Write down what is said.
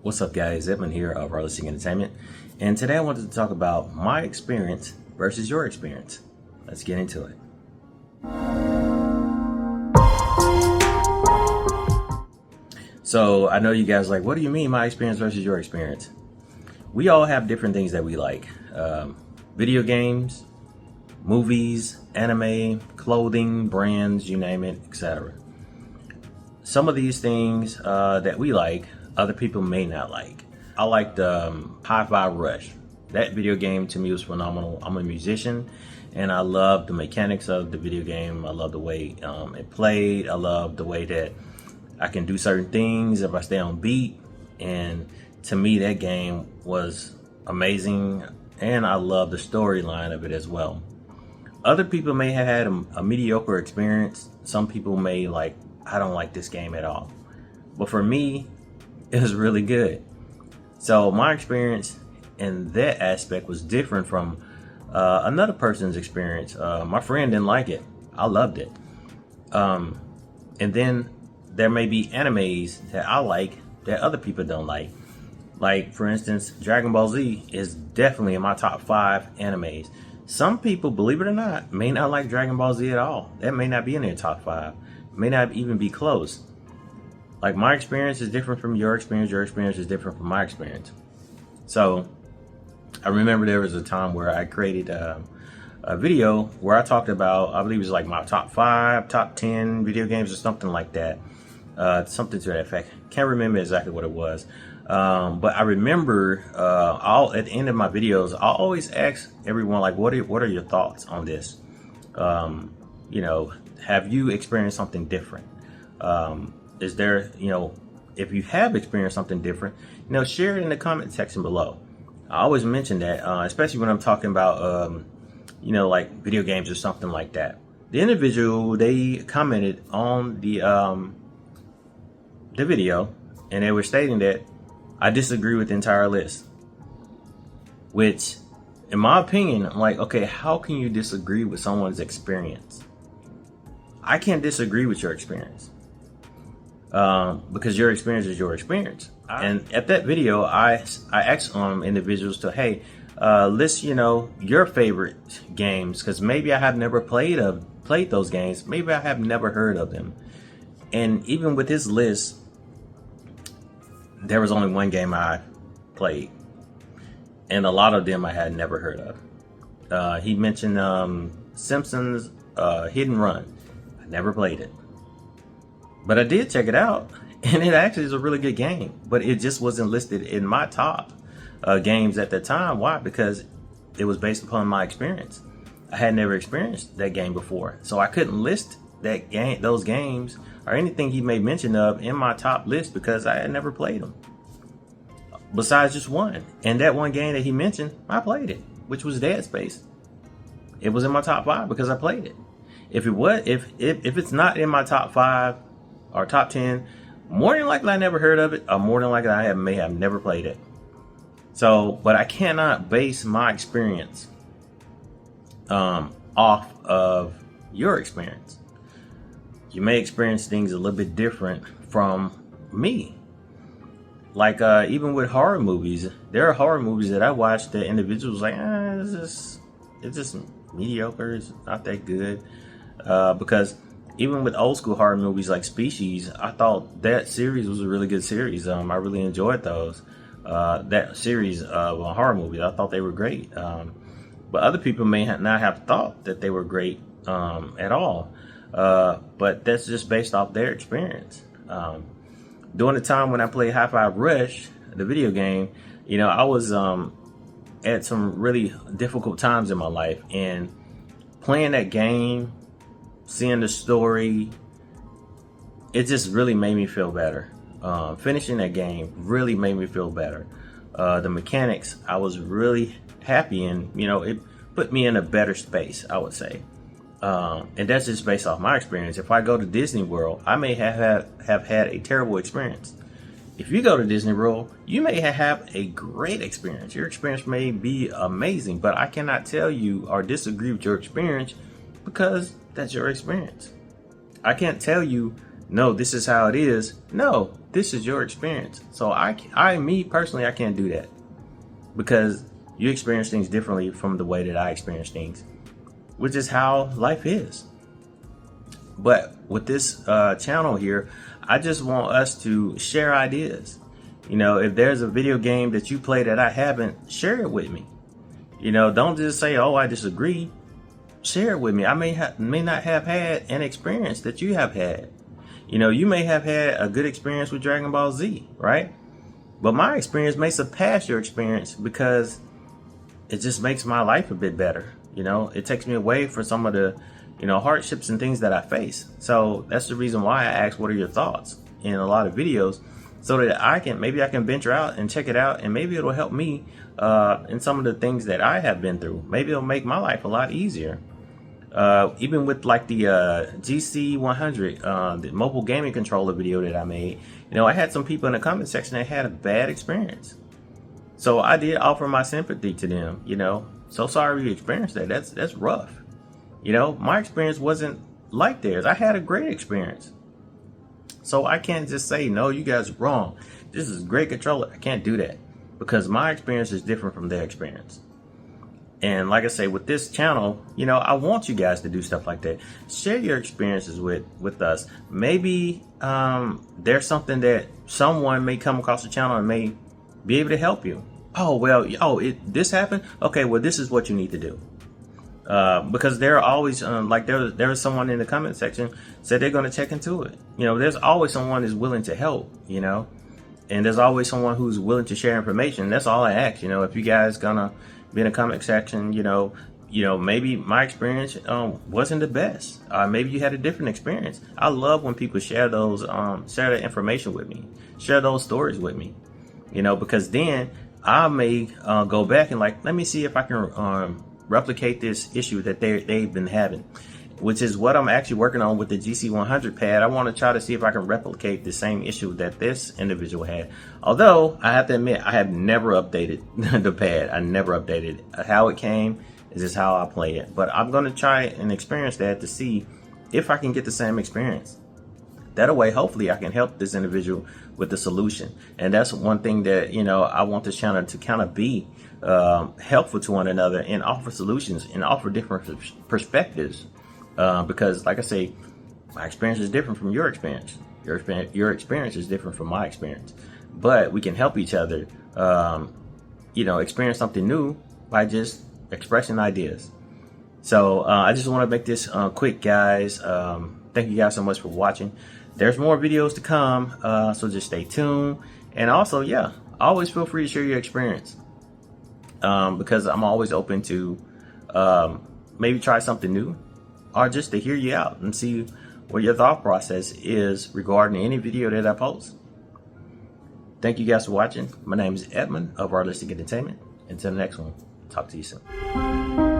What's up, guys? Edmund here of Realistic Entertainment, and today I wanted to talk about my experience versus your experience. Let's get into it. So I know you guys are like, what do you mean my experience versus your experience? We all have different things that we like. Video games, movies, anime, clothing, brands, you name it, etc. Some of these things that we like, other people may not like. I liked Hi-Fi Rush. That video game to me was phenomenal. I'm a musician and I love the mechanics of the video game. I love the way it played. I love the way that I can do certain things if I stay on beat. And to me, that game was amazing. And I love the storyline of it as well. Other people may have had a mediocre experience. Some people may like, I don't like this game at all. But for me, it was really good. So my experience in that aspect was different from another person's experience. My friend didn't like it. I loved it. And then there may be animes that I like that other people don't like. Like, for instance, Dragon Ball Z is definitely in my top 5 animes. Some people, believe it or not, may not like Dragon Ball Z at all. That may not be in their top 5. May not even be close. Like, my experience is different from your experience is different from my experience. So I remember there was a time where I created a video where I talked about, I believe it was like my top 5, top 10 video games or something like that. Something to that effect. Can't remember exactly what it was. But I remember at the end of my videos, I always ask everyone, like, what are your thoughts on this? You know, have you experienced something different? Is there, if you have experienced something different, share it in the comment section below. I always mention that, especially when I'm talking about, like video games or something like that. The individual, they commented on the video, and they were stating that I disagree with the entire list. Which, in my opinion, I'm like, okay, how can you disagree with someone's experience? I can't disagree with your experience. Because your experience is your experience. And at that video, I asked individuals to, hey, list, your favorite games, because maybe I have never played those games. Maybe I have never heard of them. And even with his list, there was only one game I played, and a lot of them I had never heard of. He mentioned Simpsons Hit and Run. I never played it. But I did check it out, and it actually is a really good game. But it just wasn't listed in my top games at the time. Why? Because it was based upon my experience. I had never experienced that game before, so I couldn't list those games, or anything he made mention of in my top list because I had never played them. Besides just one, and that one game that he mentioned, I played it, which was Dead Space. It was in my top 5 because I played it. If it's not in my top 5 or top 10, more than likely I never heard of it, or more than likely I may have never played it. So, but I cannot base my experience off of your experience. You may experience things a little bit different from me. Like, even with horror movies, there are horror movies that I watch that individuals like, it's just mediocre, it's not that good. Because even with old school horror movies like Species, I thought that series was a really good series. I really enjoyed those. That series of horror movies, I thought they were great. But other people may not have thought that they were great at all. But that's just based off their experience. During the time when I played Hi-Fi Rush, the video game, I was at some really difficult times in my life, and playing that game, seeing the story, it just really made me feel better. Finishing that game really made me feel better. The mechanics, I was really happy, and it put me in a better space, I would say. And that's just based off my experience. If I go to Disney World, I may have had a terrible experience. If you go to Disney World, you may have a great experience. Your experience may be amazing, but I cannot tell you or disagree with your experience because that's your experience. I can't tell you no, this is how it is. No, this is your experience. So me personally, I can't do that, because you experience things differently from the way that I experience things, which is how life is. But with this channel here, I just want us to share ideas. You know, if there's a video game that you play that I haven't, share it with me. You know, don't just say, oh, I disagree. Share it with me. I may not have had an experience that you have had. You know, you may have had a good experience with Dragon Ball Z, right? But my experience may surpass your experience, because it just makes my life a bit better. You know, it takes me away from some of the, you know, hardships and things that I face. So that's the reason why I ask, what are your thoughts in a lot of videos, so that maybe I can venture out and check it out, and maybe it'll help me in some of the things that I have been through. Maybe it'll make my life a lot easier. Even with like the GC100, the mobile gaming controller video that I made, you know, I had some people in the comment section that had a bad experience. So I did offer my sympathy to them, you know. So sorry you experienced that. That's rough. You know, my experience wasn't like theirs. I had a great experience. So I can't just say, no, you guys are wrong. This is a great controller. I can't do that, because my experience is different from their experience. And like I say, with this channel, you know, I want you guys to do stuff like that. Share your experiences with us. Maybe there's something that someone may come across the channel and may be able to help you. Oh, well, this happened? Okay, well, this is what you need to do. Because there are always, like there was someone in the comment section said they're going to check into it. You know, there's always someone who's willing to help, you know. And there's always someone who's willing to share information. That's all I ask. You know, if you guys gonna be in the comment section, you know, maybe my experience wasn't the best. Maybe you had a different experience. I love when people share those, share that information with me, share those stories with me, you know, because then I may go back and like, let me see if I can replicate this issue that they've been having, which is what I'm actually working on with the GC100 pad. I want to try to see if I can replicate the same issue that this individual had. Although I have to admit, I have never updated the pad. I never updated it. How it came is just how I play it. But I'm going to try and experience that to see if I can get the same experience. That way, hopefully, I can help this individual with the solution. And that's one thing that, you know, I want this channel to kind of be helpful to one another and offer solutions and offer different perspectives. Because like I say, my experience is different from your experience. Your experience is different from my experience. But we can help each other, you know, experience something new by just expressing ideas. So I just want to make this quick, guys. Thank you guys so much for watching. There's more videos to come, so just stay tuned. And also, yeah, always feel free to share your experience, because I'm always open to maybe try something new, or just to hear you out and see what your thought process is regarding any video that I post. Thank you guys for watching. My name is Edmund of Artistic Entertainment. Until the next one, talk to you soon.